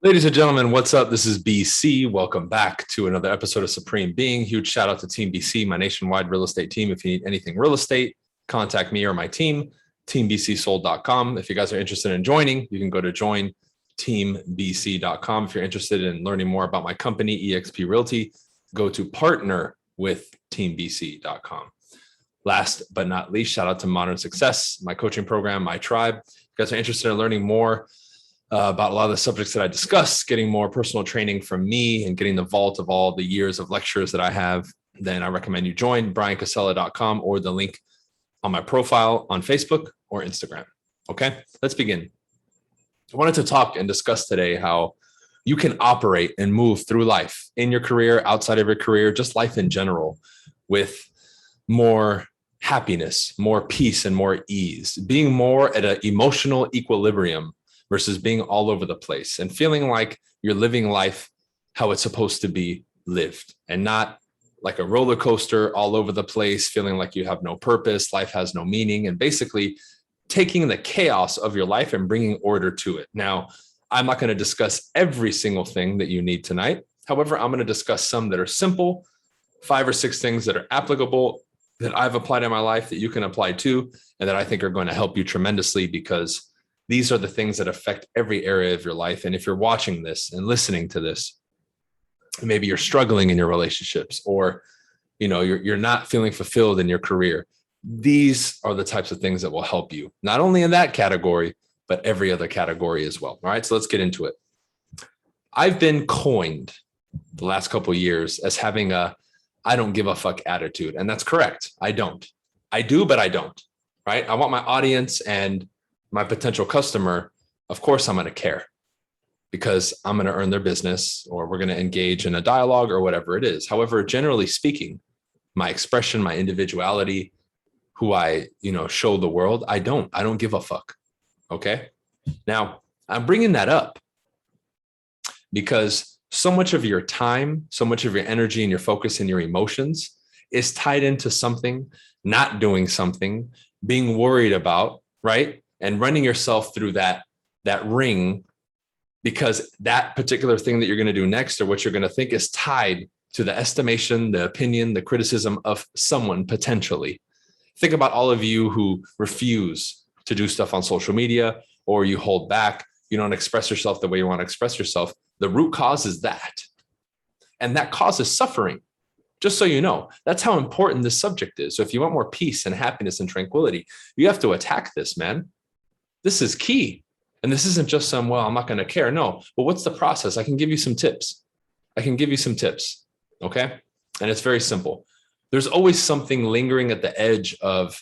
Ladies and gentlemen, what's up? This is BC. Welcome back to another episode of Supreme Being. Huge shout out to Team BC, my nationwide real estate team. If you need anything real estate, contact me or my team, teambcsold.com. If you guys are interested in joining, you can go to jointeambc.com. If you're interested in learning more about my company, eXp Realty, go to partnerwithteambc.com. Last but not least, shout out to Modern Success, my coaching program, my tribe. If you guys are interested in learning more about a lot of the subjects that I discuss, getting more personal training from me and getting the vault of all the years of lectures that I have, then I recommend you join bryancasella.com or the link on my profile on Facebook or Instagram. Okay, let's begin. I wanted to talk and discuss today how you can operate and move through life in your career, outside of your career, just life in general, with more happiness, more peace, and more ease, being more at an emotional equilibrium versus being all over the place and feeling like you're living life how it's supposed to be lived and not like a roller coaster all over the place, feeling like you have no purpose, life has no meaning, and basically taking the chaos of your life and bringing order to it. Now, I'm not going to discuss every single thing that you need tonight. However, I'm going to discuss some that are simple, 5 or 6 things that are applicable that I've applied in my life that you can apply to, and that I think are going to help you tremendously, because these are the things that affect every area of your life. And if you're watching this and listening to this, maybe you're struggling in your relationships, or you're not feeling fulfilled in your career. These are the types of things that will help you, not only in that category, but every other category as well. All right, so let's get into it. I've been coined the last couple of years as having a I don't give a fuck attitude. And that's correct. I don't. I do, but I don't. Right? I want my audience and my potential customer, of course, I'm going to care, because I'm going to earn their business, or we're going to engage in a dialogue or whatever it is. However, generally speaking, my expression, my individuality, who I, show the world, I don't give a fuck. Okay. Now I'm bringing that up because so much of your time, so much of your energy and your focus and your emotions is tied into something, not doing something, being worried about, right? And running yourself through that ring, because that particular thing that you're going to do next, or what you're going to think, is tied to the estimation, the opinion, the criticism of someone potentially. Think about all of you who refuse to do stuff on social media, or you hold back, you don't express yourself the way you want to express yourself. The root cause is that. And that causes suffering. Just so you know, that's how important this subject is. So if you want more peace and happiness and tranquility, you have to attack this, man. This is key. And this isn't just I'm not going to care. No. But what's the process? I can give you some tips. Okay. And it's very simple. There's always something lingering at the edge of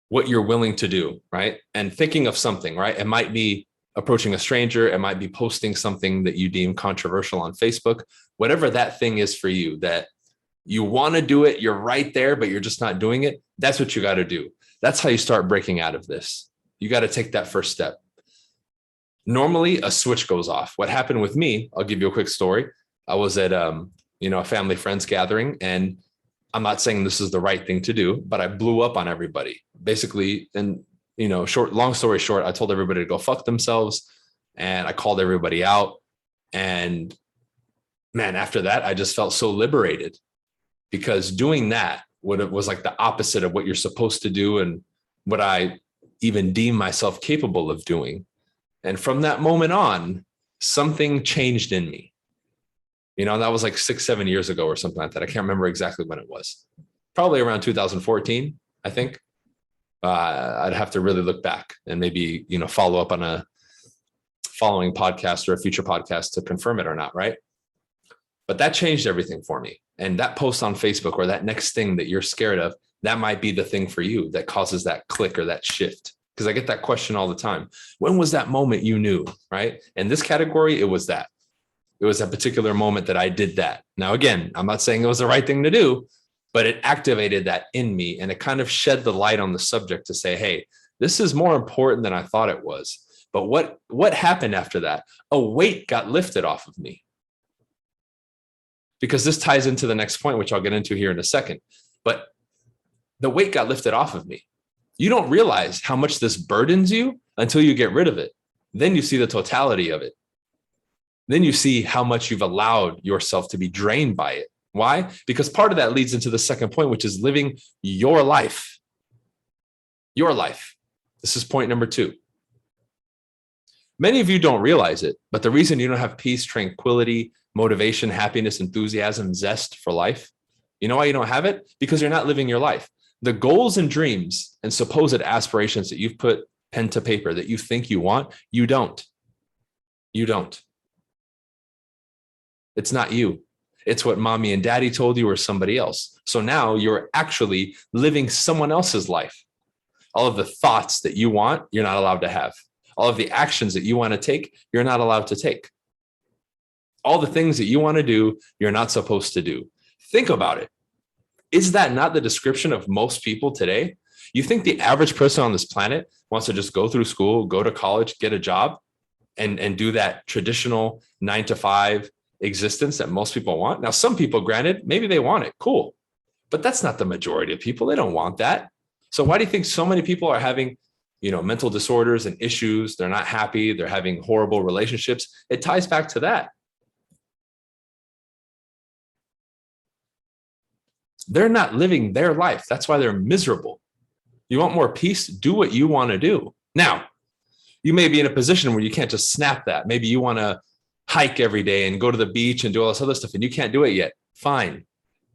what you're willing to do, right? And thinking of something, right? It might be approaching a stranger. It might be posting something that you deem controversial on Facebook. Whatever that thing is for you, that you want to do it, you're right there, but you're just not doing it. That's what you got to do. That's how you start breaking out of this. You got to take that first step. Normally, a switch goes off. What happened with me, I'll give you a quick story. I was at a family friends gathering, and I'm not saying this is the right thing to do, but I blew up on everybody. Basically, and long story short, I told everybody to go fuck themselves, and I called everybody out. And man, after that, I just felt so liberated, because doing that was like the opposite of what you're supposed to do and what I even deem myself capable of doing. And from that moment on, something changed in me. That was like 6-7 years ago or something like that. I can't remember exactly when it was. Probably around 2014, I think. I'd have to really look back and maybe, follow up on a following podcast or a future podcast to confirm it or not, right? But that changed everything for me. And that post on Facebook, or that next thing that you're scared of, that might be the thing for you that causes that click or that shift. Because I get that question all the time. When was that moment you knew, right? In this category, it was that. It was a particular moment that I did that. Now, again, I'm not saying it was the right thing to do, but it activated that in me, and it kind of shed the light on the subject to say, hey, this is more important than I thought it was. But what happened after that? A weight got lifted off of me. Because this ties into the next point, which I'll get into here in a second. But the weight got lifted off of me. You don't realize how much this burdens you until you get rid of it. Then you see the totality of it. Then you see how much you've allowed yourself to be drained by it. Why? Because part of that leads into the second point, which is living your life. Your life. This is point number 2. Many of you don't realize it, but the reason you don't have peace, tranquility, motivation, happiness, enthusiasm, zest for life, you know why you don't have it? Because you're not living your life. The goals and dreams and supposed aspirations that you've put pen to paper that you think you want, you don't. You don't. It's not you. It's what mommy and daddy told you or somebody else. So now you're actually living someone else's life. All of the thoughts that you want, you're not allowed to have. All of the actions that you want to take, you're not allowed to take. All the things that you want to do, you're not supposed to do. Think about it. Is that not the description of most people today? You think the average person on this planet wants to just go through school, go to college, get a job, and do that traditional 9-to-5 existence that most people want? Now, some people, granted, maybe they want it. Cool. But that's not the majority of people. They don't want that. So why do you think so many people are having, mental disorders and issues? They're not happy. They're having horrible relationships. It ties back to that. They're not living their life. That's why they're miserable. You want more peace? Do what you want to do. Now, you may be in a position where you can't just snap that. Maybe you want to hike every day and go to the beach and do all this other stuff, and you can't do it yet. Fine.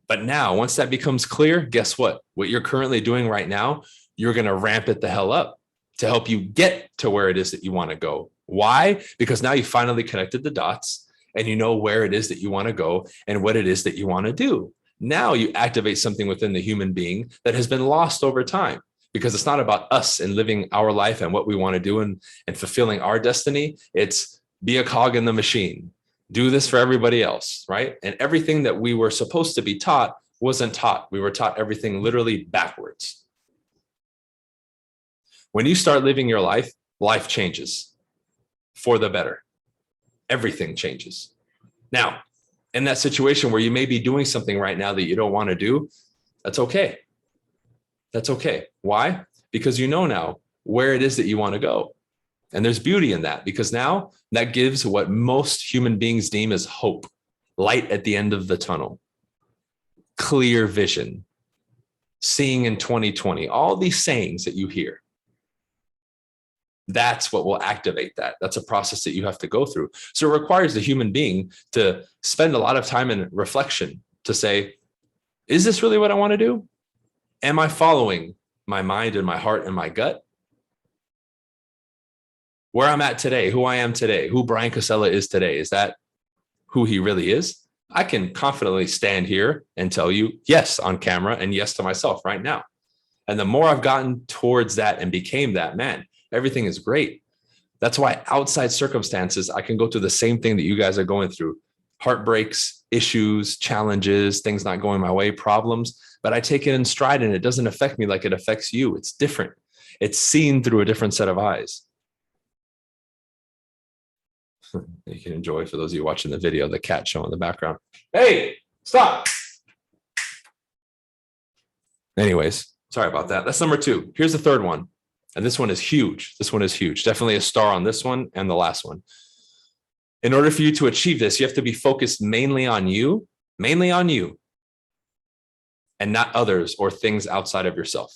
But now, once that becomes clear, guess what? What you're currently doing right now, you're going to ramp it the hell up to help you get to where it is that you want to go. Why? Because now you finally connected the dots and you know where it is that you want to go and what it is that you want to do. Now you activate something within the human being that has been lost over time, because it's not about us and living our life and what we want to do and fulfilling our destiny. It's be a cog in the machine. Do this for everybody else, right? And everything that we were supposed to be taught wasn't taught. We were taught everything literally backwards. When you start living your life, life changes for the better. Everything changes. Now, in that situation where you may be doing something right now that you don't want to do, that's okay. That's okay. Why? Because you know now where it is that you want to go. And there's beauty in that, because now that gives what most human beings deem as hope, light at the end of the tunnel, clear vision, seeing in 2020, all these sayings that you hear. That's what will activate that. That's a process that you have to go through. So it requires the human being to spend a lot of time in reflection to say, is this really what I want to do? Am I following my mind and my heart and my gut? Where I'm at today, who I am today, who Bryan Casella is today, is that who he really is? I can confidently stand here and tell you yes on camera and yes to myself right now. And the more I've gotten towards that and became that, man, everything is great. That's why outside circumstances, I can go through the same thing that you guys are going through. Heartbreaks, issues, challenges, things not going my way, problems, but I take it in stride and it doesn't affect me like it affects you. It's different. It's seen through a different set of eyes. You can enjoy, for those of you watching the video, the cat show in the background. Hey, stop. Anyways, sorry about that. That's number 2. Here's the third one. And this one is huge. This one is huge. Definitely a star on this one and the last one. In order for you to achieve this, you have to be focused mainly on you, and not others or things outside of yourself.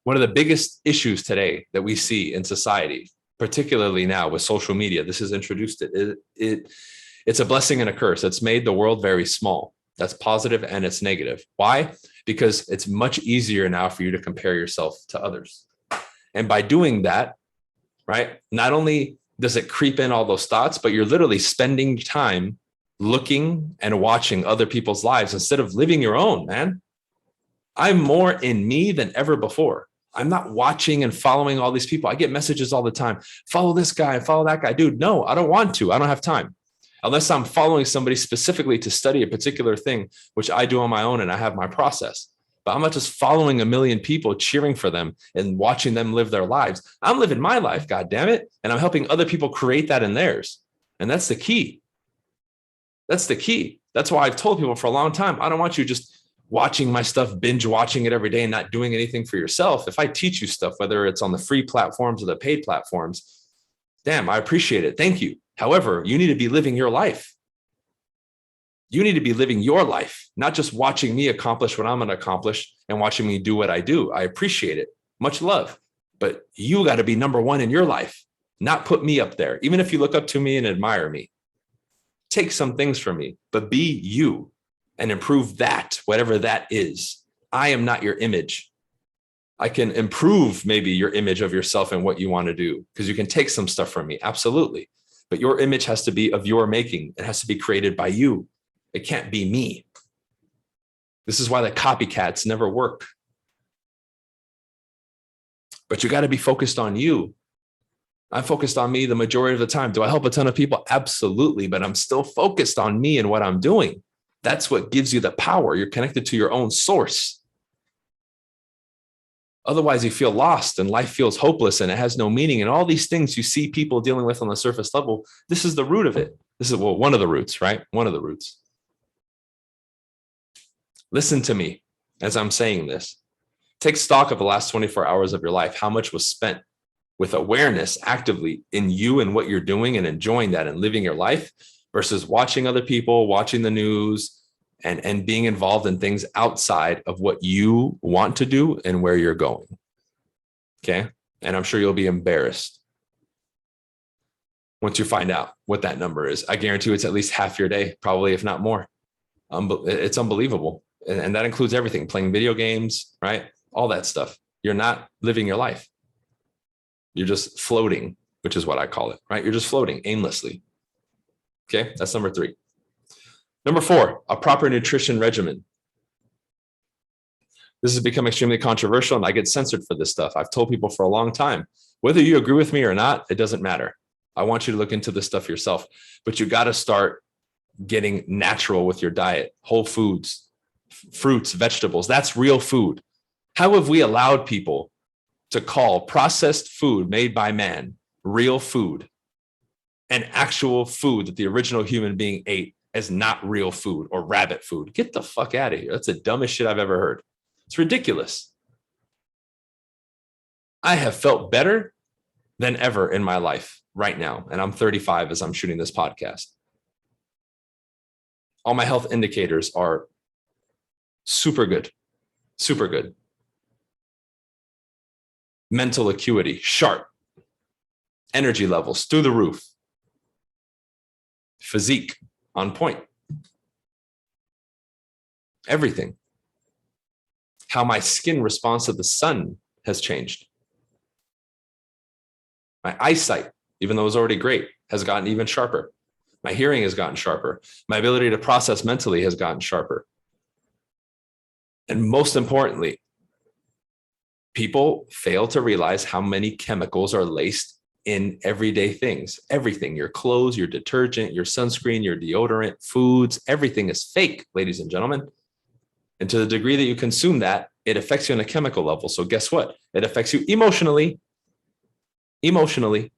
One of the biggest issues today that we see in society, particularly now with social media, this has introduced it. It's a blessing and a curse. It's made the world very small. That's positive and it's negative. Why? Because it's much easier now for you to compare yourself to others. And by doing that, right, not only does it creep in all those thoughts, but you're literally spending time looking and watching other people's lives instead of living your own, man. I'm more in me than ever before. I'm not watching and following all these people. I get messages all the time. Follow this guy, follow that guy. Dude, no, I don't want to. I don't have time. Unless I'm following somebody specifically to study a particular thing, which I do on my own and I have my process. But I'm not just following a million people, cheering for them and watching them live their lives. I'm living my life, God damn it. And I'm helping other people create that in theirs. And that's the key. That's the key. That's why I've told people for a long time, I don't want you just watching my stuff, binge watching it every day and not doing anything for yourself. If I teach you stuff, whether it's on the free platforms or the paid platforms, damn, I appreciate it. Thank you. However, you need to be living your life. You need to be living your life, not just watching me accomplish what I'm going to accomplish and watching me do what I do. I appreciate it. Much love. But you got to be number one in your life, not put me up there. Even if you look up to me and admire me, take some things from me, but be you and improve that, whatever that is. I am not your image. I can improve maybe your image of yourself and what you want to do, because you can take some stuff from me. Absolutely. But your image has to be of your making. It has to be created by you. It can't be me. This is why the copycats never work. But you got to be focused on you. I'm focused on me the majority of the time. Do I help a ton of people? Absolutely. But I'm still focused on me and what I'm doing. That's what gives you the power. You're connected to your own source. Otherwise, you feel lost and life feels hopeless and it has no meaning. And all these things you see people dealing with on the surface level, this is the root of it. This is, well, one of the roots, right? One of the roots. Listen to me as I'm saying this. Take stock of the last 24 hours of your life. How much was spent with awareness actively in you and what you're doing and enjoying that and living your life versus watching other people, watching the news, and being involved in things outside of what you want to do and where you're going. Okay. And I'm sure you'll be embarrassed once you find out what that number is. I guarantee you it's at least half your day, probably, if not more. It's unbelievable. And that includes everything, playing video games, right? All that stuff. You're not living your life. You're just floating, which is what I call it, right? You're just floating aimlessly. Okay. That's number 3. Number 4, a proper nutrition regimen. This has become extremely controversial and I get censored for this stuff. I've told people for a long time, whether you agree with me or not, it doesn't matter. I want you to look into this stuff yourself, but you got to start getting natural with your diet, whole foods, fruits, vegetables. That's real food. How have we allowed people to call processed food made by man real food and actual food that the original human being ate as not real food or rabbit food? Get the fuck out of here. That's the dumbest shit I've ever heard. It's ridiculous. I have felt better than ever in my life right now. And I'm 35 as I'm shooting this podcast. All my health indicators are super good, super good. Mental acuity, sharp. Energy levels through the roof. Physique, on point. Everything. How my skin responds to the sun has changed. My eyesight, even though it was already great, has gotten even sharper. My hearing has gotten sharper. My ability to process mentally has gotten sharper. And most importantly, people fail to realize how many chemicals are laced in everyday things. Everything, your clothes, your detergent, your sunscreen, your deodorant, foods, everything is fake, ladies and gentlemen. And to the degree that you consume that, it affects you on a chemical level. So guess what? It affects you emotionally. Emotionally.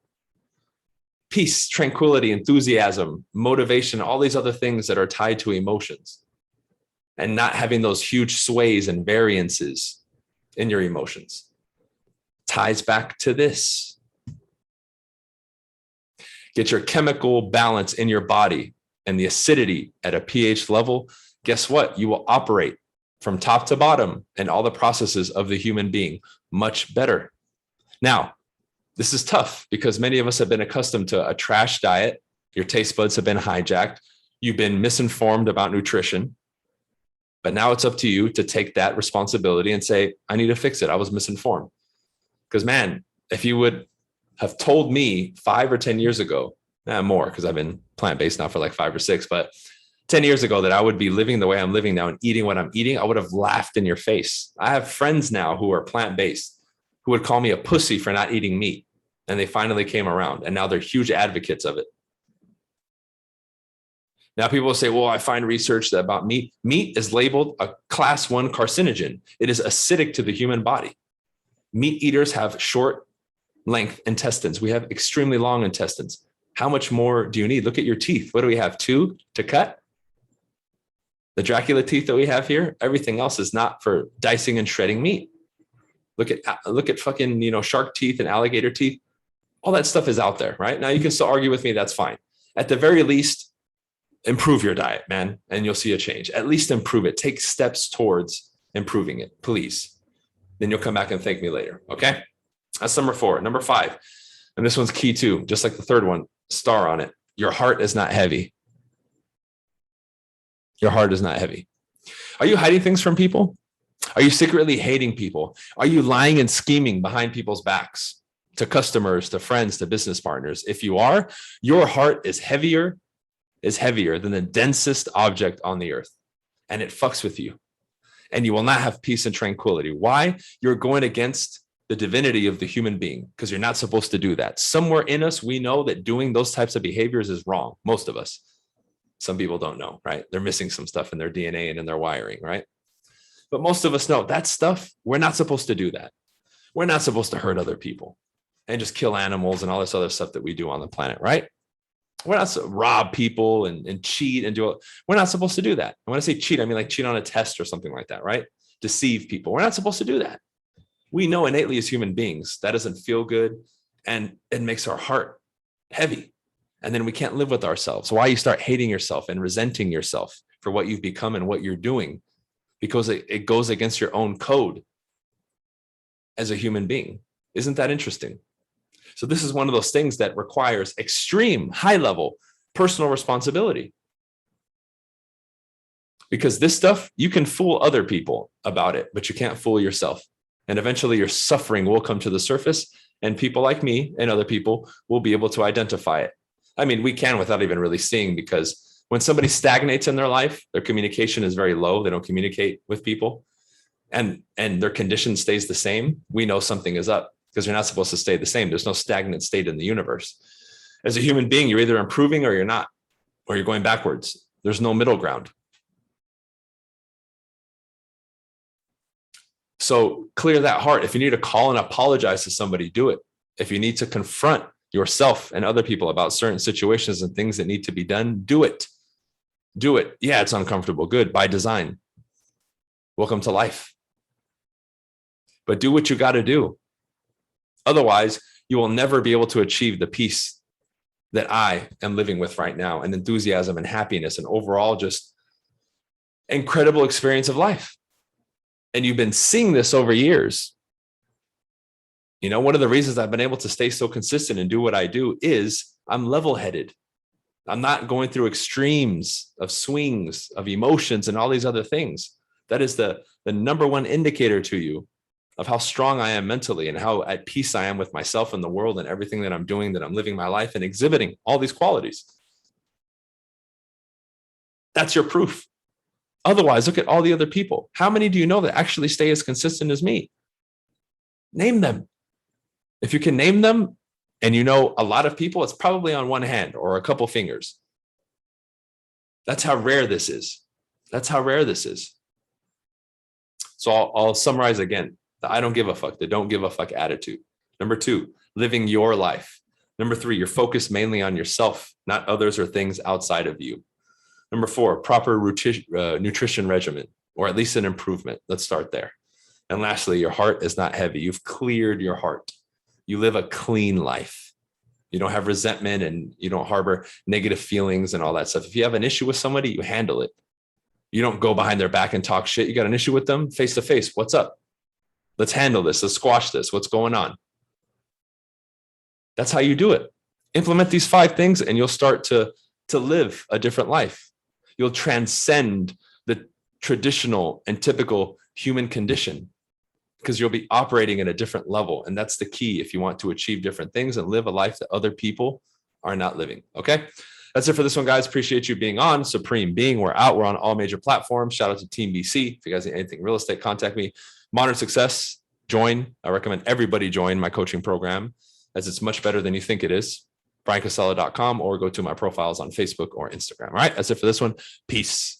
Peace, tranquility, enthusiasm, motivation, all these other things that are tied to emotions. And not having those huge sways and variances in your emotions ties back to this. Get your chemical balance in your body and the acidity at a pH level. Guess what? You will operate from top to bottom and all the processes of the human being much better. Now, this is tough because many of us have been accustomed to a trash diet. Your taste buds have been hijacked. You've been misinformed about nutrition. But now it's up to you to take that responsibility and say, I need to fix it. I was misinformed. Because man, if you would have told me 5 or 10 years ago, more, because I've been plant-based now for like 5 or 6, but 10 years ago that I would be living the way I'm living now and eating what I'm eating, I would have laughed in your face. I have friends now who are plant-based who would call me a pussy for not eating meat. And they finally came around and now they're huge advocates of it. Now people will say, well, I find research that about meat. Meat is labeled a class 1 carcinogen. It is acidic to the human body. Meat eaters have short length intestines. We have extremely long intestines. How much more do you need? Look at your teeth. What do we have? 2 to cut? The Dracula teeth that we have here, everything else is not for dicing and shredding meat. Look at fucking, shark teeth and alligator teeth. All that stuff is out there, right? Now you can still argue with me. That's fine. At the very least, improve your diet, man, and you'll see a change. At least improve it. Take steps towards improving it, please. Then you'll come back and thank me later. Okay. That's number 4. Number 5. And this one's key too, just like the third one, star on it. Your heart is not heavy. Your heart is not heavy. Are you hiding things from people? Are you secretly hating people? Are you lying and scheming behind people's backs to customers, to friends, to business partners? If you are, your heart is heavier than the densest object on the earth. And it fucks with you. And you will not have peace and tranquility. Why? You're going against the divinity of the human being, because you're not supposed to do that. Somewhere in us, we know that doing those types of behaviors is wrong. Most of us. Some people don't know, right? They're missing some stuff in their DNA and in their wiring, right? But most of us know that stuff, we're not supposed to do that. We're not supposed to hurt other people and just kill animals and all this other stuff that we do on the planet, right? We're not to rob people and cheat and do it. We're not supposed to do that. And when I say cheat, I mean like cheat on a test or something like that, right? Deceive people. We're not supposed to do that. We know innately as human beings that doesn't feel good, and it makes our heart heavy. And then we can't live with ourselves. Why you start hating yourself and resenting yourself for what you've become and what you're doing, because it goes against your own code as a human being. Isn't that interesting? So this is one of those things that requires extreme high-level personal responsibility. Because this stuff, you can fool other people about it, but you can't fool yourself. And eventually your suffering will come to the surface, and people like me and other people will be able to identify it. I mean, we can without even really seeing, because when somebody stagnates in their life, their communication is very low. They don't communicate with people, and their condition stays the same. We know something is up, because you're not supposed to stay the same. There's no stagnant state in the universe. As a human being, you're either improving or you're not, or you're going backwards. There's no middle ground. So clear that heart. If you need to call and apologize to somebody, do it. If you need to confront yourself and other people about certain situations and things that need to be done, do it. Do it. Yeah, it's uncomfortable. Good. By design. Welcome to life. But do what you got to do. Otherwise, you will never be able to achieve the peace that I am living with right now, and enthusiasm and happiness and overall just incredible experience of life. And you've been seeing this over years. You know, one of the reasons I've been able to stay so consistent and do what I do is I'm level-headed. I'm not going through extremes of swings of emotions and all these other things. That is the number one indicator to you of how strong I am mentally and how at peace I am with myself and the world and everything that I'm doing, that I'm living my life and exhibiting all these qualities. That's your proof. Otherwise, look at all the other people. How many do you know that actually stay as consistent as me? Name them. If you can name them and you know a lot of people, it's probably on one hand or a couple fingers. That's how rare this is. That's how rare this is. So I'll summarize again. The I don't give a fuck, the don't give a fuck attitude. Number 2, living your life. Number 3, you're focused mainly on yourself, not others or things outside of you. Number 4, proper nutrition regimen, or at least an improvement. Let's start there. And lastly, your heart is not heavy. You've cleared your heart. You live a clean life. You don't have resentment and you don't harbor negative feelings and all that stuff. If you have an issue with somebody, you handle it. You don't go behind their back and talk shit. You got an issue with them face to face. What's up? Let's handle this. Let's squash this. What's going on? That's how you do it. Implement these 5 things and you'll start to live a different life. You'll transcend the traditional and typical human condition, because you'll be operating at a different level. And that's the key if you want to achieve different things and live a life that other people are not living. Okay. That's it for this one, guys. Appreciate you being on. Supreme Being. We're out. We're on all major platforms. Shout out to Team BC. If you guys need anything real estate, contact me. Modern Success, join. I recommend everybody join my coaching program, as it's much better than you think it is. BryanCasella.com, or go to my profiles on Facebook or Instagram. All right. That's it for this one. Peace.